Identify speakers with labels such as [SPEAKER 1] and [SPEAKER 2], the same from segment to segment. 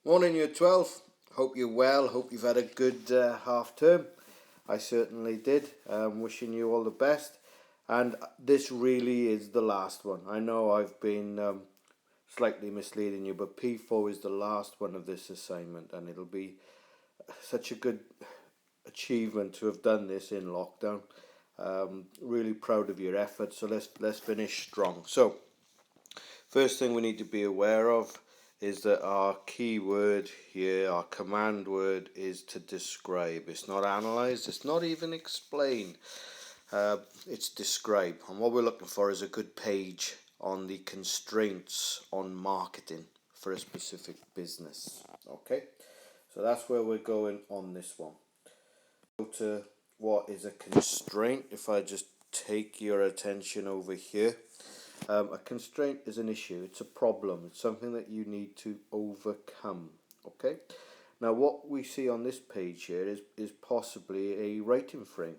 [SPEAKER 1] Morning, Year 12. Hope you're well. Hope you've had a good half term. I certainly did. Wishing you all the best. And this really is the last one. I know I've been slightly misleading you, but P4 is the last one of this assignment, and it'll be such a good achievement to have done this in lockdown. Really proud of your efforts. So let's finish strong. So first thing we need to be aware of is that our key word here, our command word, is to describe. It's not analyze, it's not even explain, it's describe. And what we're looking for is a good page on the constraints on marketing for a specific business. Okay, so that's where we're going on this one. Go to what is a constraint. If I just take your attention over here, a constraint is an issue, it's a problem, it's something that you need to overcome. Okay, now what we see on this page here is possibly a writing frame,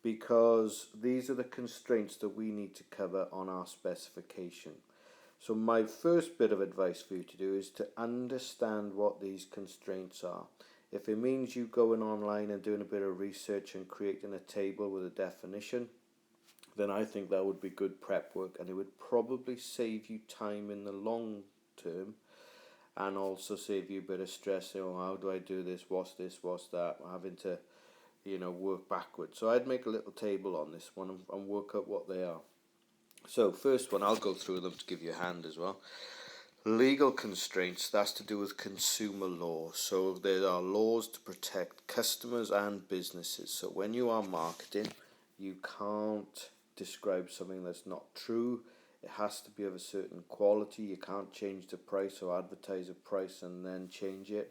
[SPEAKER 1] because these are the constraints that we need to cover on our specification. So my first bit of advice for you to do is to understand what these constraints are. If it means you going online and doing a bit of research and creating a table with a definition, then I think that would be good prep work, and it would probably save you time in the long term, and also save you a bit of stress. Oh, how do I do this? What's this? What's that? Having to, work backwards. So I'd make a little table on this one and work out what they are. So first one, I'll go through them to give you a hand as well. Legal constraints, that's to do with consumer law. So there are laws to protect customers and businesses. So when you are marketing, you can't describe something that's not true. It has to be of a certain quality. You can't change the price or advertise a price and then change it.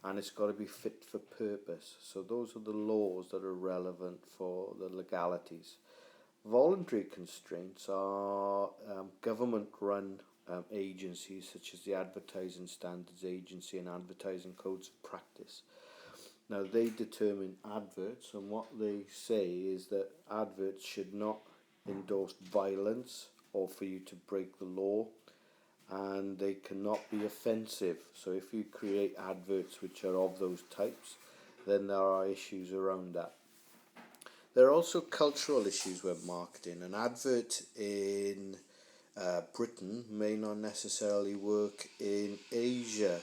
[SPEAKER 1] And it's got to be fit for purpose. So those are the laws that are relevant for the legalities. Voluntary constraints are government-run agencies such as the Advertising Standards Agency and Advertising Codes of Practice. Now they determine adverts, and what they say is that adverts should not endorse violence or for you to break the law, and they cannot be offensive. So if you create adverts which are of those types, then there are issues around that. There are also cultural issues with marketing. An advert in Britain may not necessarily work in Asia.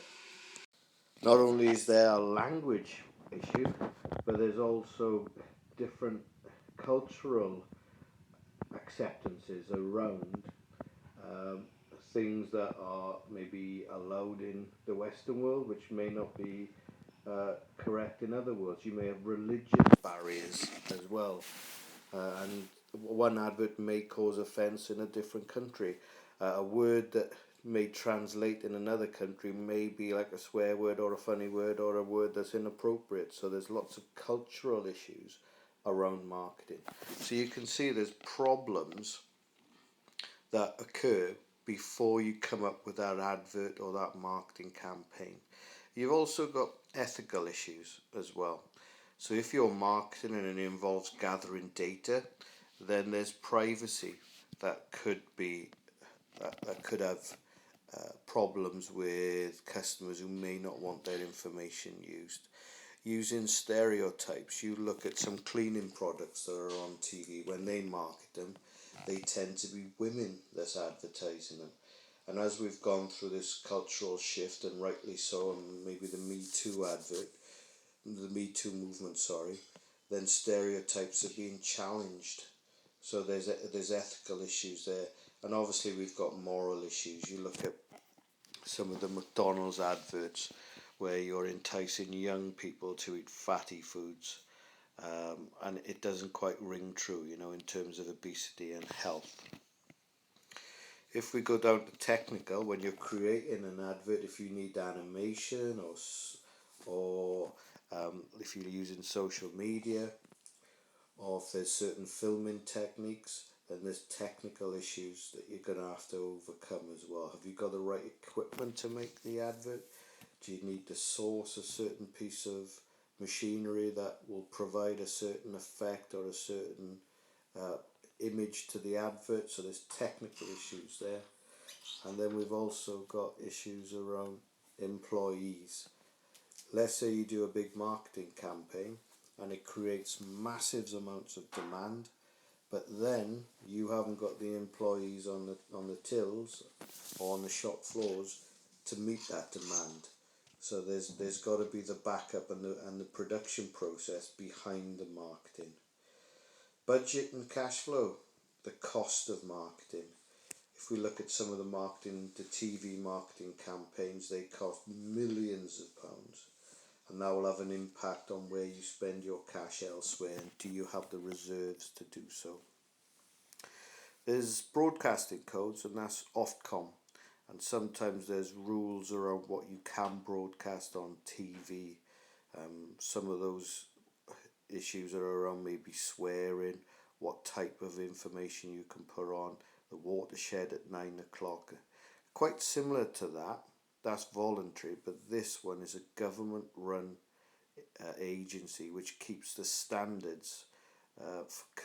[SPEAKER 1] Not only is there a language issue, but there's also different cultural acceptances around things that are maybe allowed in the Western world, which may not be correct in other worlds. You may have religious barriers as well, and one advert may cause offence in a different country. A word that may translate in another country may be like a swear word or a funny word or a word that's inappropriate. So there's lots of cultural issues around marketing. So you can see there's problems that occur before you come up with that advert or that marketing campaign. You've also got ethical issues as well. So if you're marketing and it involves gathering data, then there's privacy that could have problems with customers who may not want their information used. Using stereotypes, you look at some cleaning products that are on TV. When they market them, they tend to be women that's advertising them. And as we've gone through this cultural shift, and rightly so, and maybe the Me Too movement, then stereotypes are being challenged. So there's ethical issues there, and obviously we've got moral issues. You look at some of the McDonald's adverts where you're enticing young people to eat fatty foods, and it doesn't quite ring true, in terms of obesity and health. If we go down to technical, when you're creating an advert, if you need animation or if you're using social media, or if there's certain filming techniques, then there's technical issues that you're going to have to overcome as well. Have you got the right equipment to make the advert? Do you need to source a certain piece of machinery that will provide a certain effect or a certain image to the advert? So there's technical issues there. And then we've also got issues around employees. Let's say you do a big marketing campaign and it creates massive amounts of demand, but then you haven't got the employees on the tills or on the shop floors to meet that demand. So there's got to be the backup and the production process behind the marketing. Budget and cash flow, the cost of marketing. If we look at some of the TV marketing campaigns, they cost millions of pounds, and that will have an impact on where you spend your cash elsewhere, and do you have the reserves to do so. There's broadcasting codes, and that's Ofcom, and sometimes there's rules around what you can broadcast on TV. Some of those issues are around maybe swearing, what type of information you can put on, the watershed at 9 o'clock. Quite similar to that, that's voluntary, but this one is a government run agency which keeps the standards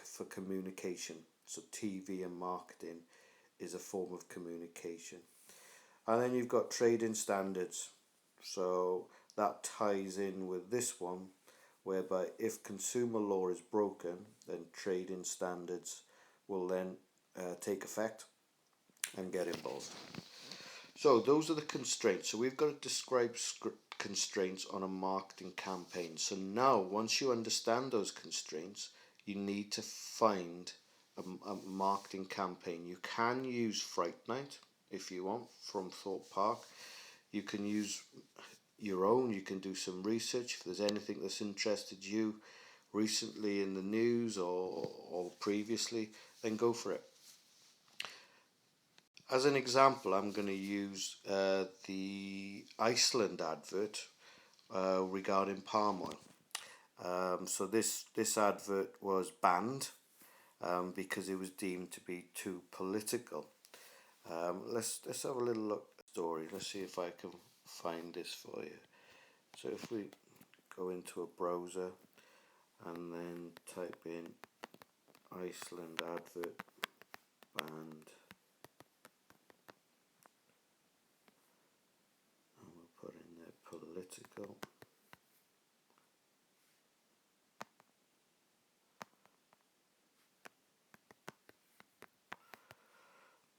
[SPEAKER 1] for communication. So TV and marketing is a form of communication. And then you've got trading standards. So that ties in with this one, whereby if consumer law is broken, then trading standards will then take effect and get involved. So those are the constraints. So we've got to describe constraints on a marketing campaign. So now once you understand those constraints, you need to find a marketing campaign. You can use Fright Night if you want from Thorpe Park. You can use your own, you can do some research. If there's anything that's interested you recently in the news or previously, then go for it. As an example, I'm going to use the Iceland advert regarding palm oil. So this advert was banned because it was deemed to be too political. Let's have a little look at the story. Let's see if I can find this for you. So if we go into a browser and then type in Iceland advert banned, and we'll put in there political.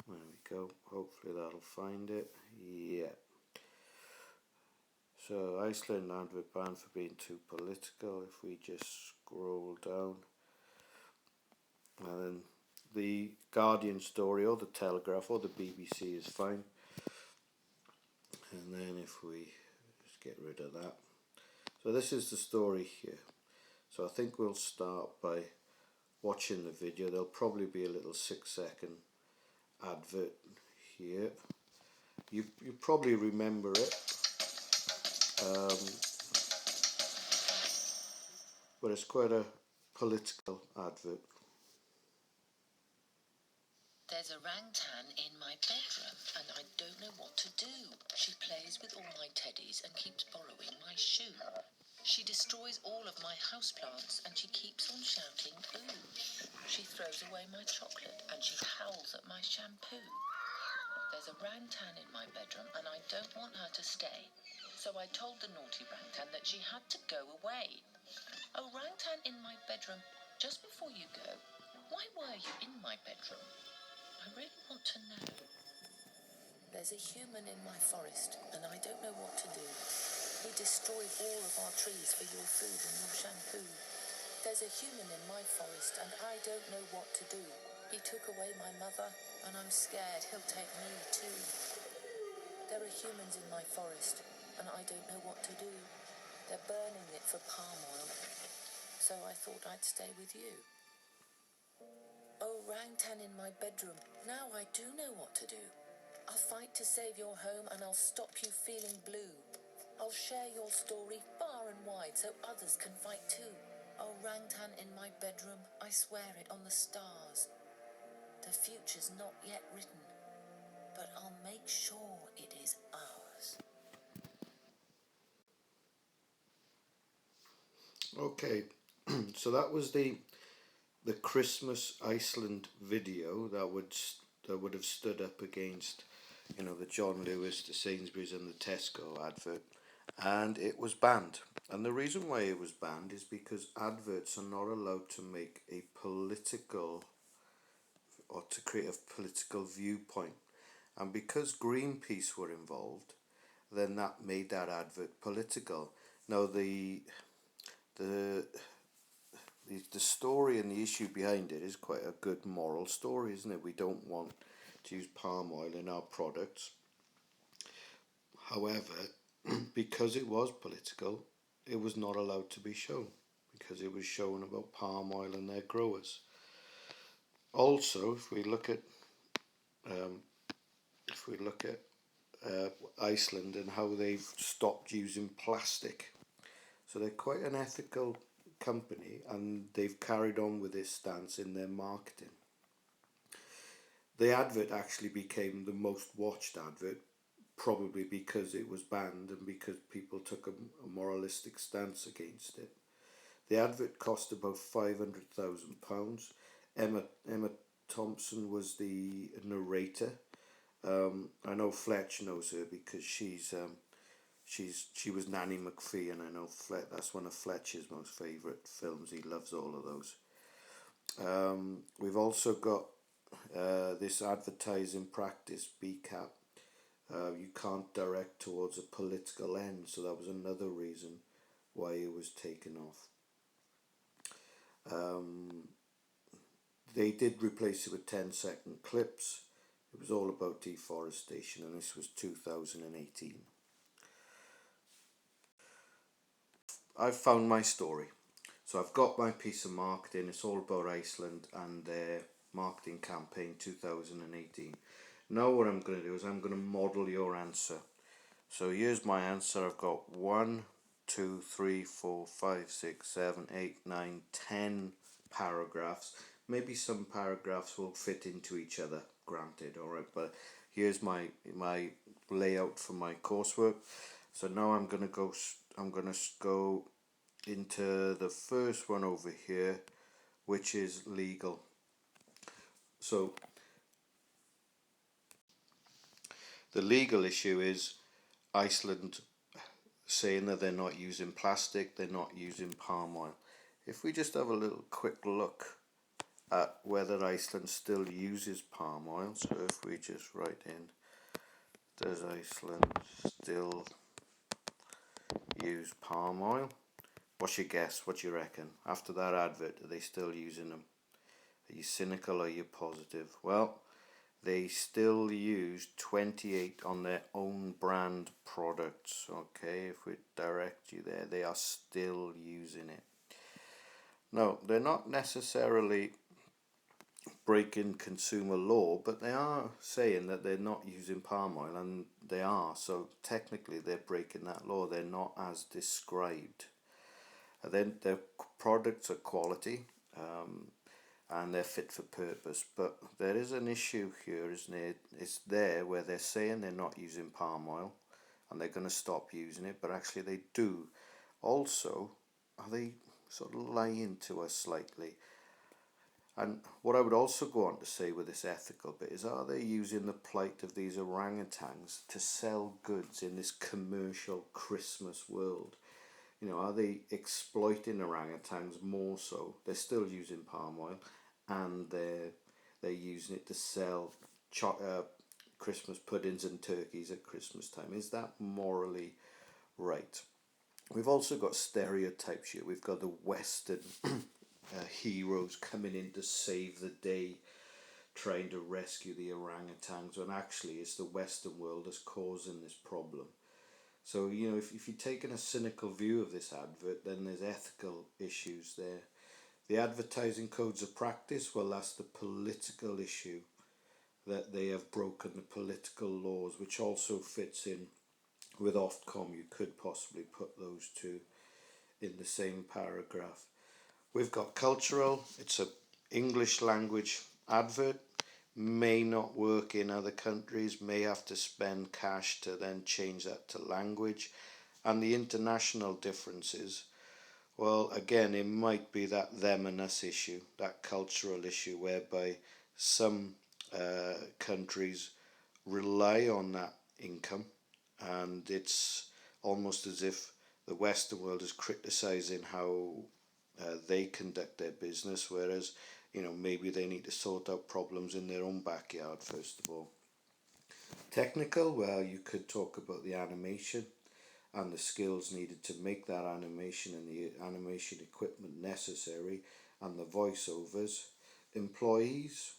[SPEAKER 1] There we go, hopefully that'll find it. Yeah. So Iceland advert banned for being too political. If we just scroll down, and then the Guardian story or the Telegraph or the BBC is fine. And then if we just get rid of that. So this is the story here. So I think we'll start by watching the video. There'll probably be a little 6-second advert here. You probably remember it. But it's quite a political advert.
[SPEAKER 2] There's a orangutan in my bedroom and I don't know what to do. She plays with all my teddies and keeps borrowing my shoe. She destroys all of my houseplants and she keeps on shouting ooh. She throws away my chocolate and she howls at my shampoo. There's a orangutan in my bedroom and I don't want her to stay. So I told the naughty orangutan that she had to go away. Orangutan in my bedroom, just before you go, why were you in my bedroom? I really want to know. There's a human in my forest and I don't know what to do. He destroyed all of our trees for your food and your shampoo. There's a human in my forest and I don't know what to do. He took away my mother and I'm scared he'll take me too. There are humans in my forest and I don't know what to do. They're burning it for palm oil. So I thought I'd stay with you. Oh, orangutan in my bedroom, now I do know what to do. I'll fight to save your home and I'll stop you feeling blue. I'll share your story far and wide so others can fight too. Oh, orangutan in my bedroom, I swear it on the stars. The future's not yet written, but I'll make sure it is ours.
[SPEAKER 1] Okay, so that was the Christmas Iceland video that would have stood up against you know, the John Lewis, the Sainsbury's and the Tesco advert, and it was banned. And the reason why it was banned is because adverts are not allowed to make a political or to create a political viewpoint. And because Greenpeace were involved, then that made that advert political. Now the the story and the issue behind it is quite a good moral story, isn't it? We don't want to use palm oil in our products. However, because it was political, it was not allowed to be shown because it was shown about palm oil and their growers. Also, if we look at um, Iceland and how they've stopped using plastic, so they're quite an ethical company and they've carried on with this stance in their marketing. The advert actually became the most watched advert, probably because it was banned and because people took a moralistic stance against it. The advert cost about £500,000. Emma Thompson was the narrator. I know Fletch knows her because she was Nanny McPhee, and I know that's one of Fletch's most favourite films. He loves all of those. We've also got this advertising practice, BCAP. You can't direct towards a political end, so that was another reason why it was taken off. They did replace it with 10-second clips. It was all about deforestation, and this was 2018. I've found my story. So I've got my piece of marketing. It's all about Iceland and their marketing campaign 2018. Now what I'm going to do is I'm going to model your answer. So here's my answer. I've got 1, 2, 3, 4, 5, 6, 7, 8, 9, 10 paragraphs. Maybe some paragraphs will fit into each other, granted, alright, but here's my layout for my coursework. So now I'm going to go into the first one over here, which is legal. So the legal issue is Iceland saying that they're not using plastic, they're not using palm oil. If we just have a little quick look at whether Iceland still uses palm oil, so if we just write in, does Iceland still use palm oil? What's your guess? What do you reckon? After that advert, are they still using them? Are you cynical or are you positive? Well, they still use 28 on their own brand products. Okay, if we direct you there, they are still using it. No, they're not necessarily breaking consumer law, but they are saying that they're not using palm oil, and they are, so technically they're breaking that law. They're not as described. And then their products are quality, and they're fit for purpose, but there is an issue here, isn't it? It's there where they're saying they're not using palm oil and they're going to stop using it, but actually they do. Also, are they sort of lying to us slightly? And what I would also go on to say with this ethical bit is, are they using the plight of these orangutans to sell goods in this commercial Christmas world? You know, are they exploiting orangutans more so? They're still using palm oil, and they're using it to sell Christmas puddings and turkeys at Christmas time. Is that morally right? We've also got stereotypes here. We've got the Western heroes coming in to save the day, trying to rescue the orangutans, when actually it's the Western world that's causing this problem. So, you know, if you're taking a cynical view of this advert, then there's ethical issues there. The advertising codes of practice, well, that's the political issue, that they have broken the political laws, which also fits in with Ofcom. You could possibly put those two in the same paragraph. We've got cultural. It's a English language advert. May not work in other countries, may have to spend cash to then change that to language. And the international differences, well, again, it might be that them and us issue, that cultural issue, whereby some countries rely on that income, and it's almost as if the Western world is criticizing how they conduct their business, whereas maybe they need to sort out problems in their own backyard first of all. Technical, well, you could talk about the animation and the skills needed to make that animation and the animation equipment necessary and the voiceovers. Employees,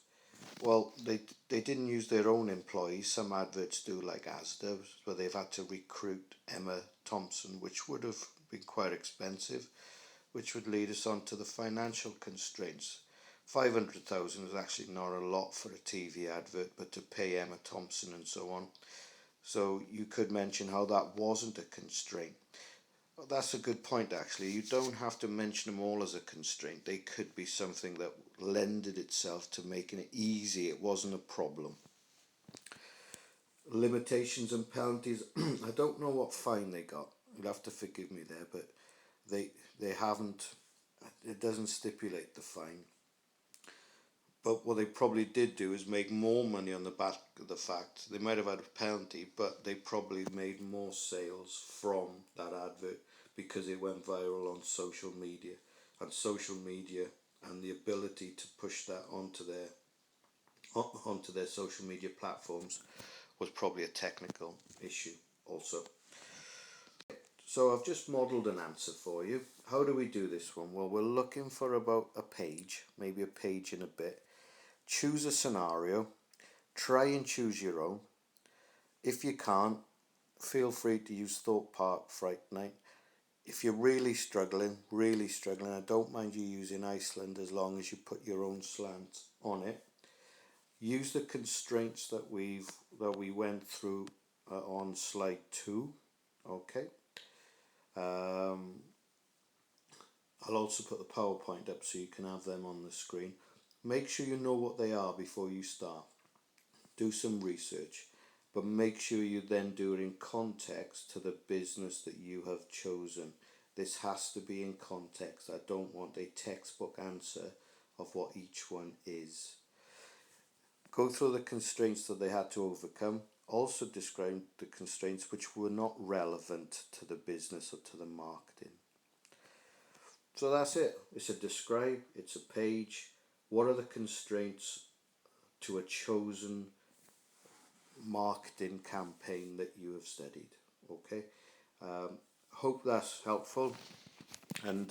[SPEAKER 1] well, they didn't use their own employees. Some adverts do, like Asda, where they've had to recruit Emma Thompson, which would have been quite expensive, which would lead us on to the financial constraints. 500,000 is actually not a lot for a TV advert, but to pay Emma Thompson and so on. So you could mention how that wasn't a constraint. Well, that's a good point actually. You don't have to mention them all as a constraint. They could be something that lended itself to making it easy. It wasn't a problem. Limitations and penalties. I don't know what fine they got. You'll have to forgive me there, but they haven't. It doesn't stipulate the fine. But what they probably did do is make more money on the back of the fact they might have had a penalty, but they probably made more sales from that advert because it went viral on social media. And social media and the ability to push that onto their social media platforms was probably a technical issue also. So I've just modelled an answer for you. How do we do this one? Well, we're looking for about a page, maybe a page and a bit. Choose a scenario, try and choose your own. If you can't, feel free to use Thought Park Fright Night. If you're really struggling, I don't mind you using Iceland as long as you put your own slant on it. Use the constraints that we went through on slide 2. Okay. I'll also put the PowerPoint up so you can have them on the screen. Make sure you know what they are before you start. Do some research, but make sure you then do it in context to the business that you have chosen. This has to be in context. I don't want a textbook answer of what each one is. Go through the constraints that they had to overcome. Also describe the constraints which were not relevant to the business or to the marketing. So that's it. It's a describe, it's a page. What are the constraints to a chosen marketing campaign that you have studied? Okay. Hope that's helpful. And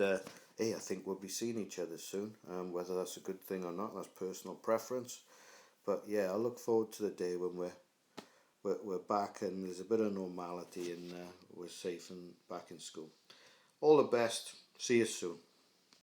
[SPEAKER 1] hey, I think we'll be seeing each other soon. Whether that's a good thing or not, that's personal preference. But yeah, I look forward to the day when we're back and there's a bit of normality and we're safe and back in school. All the best. See you soon.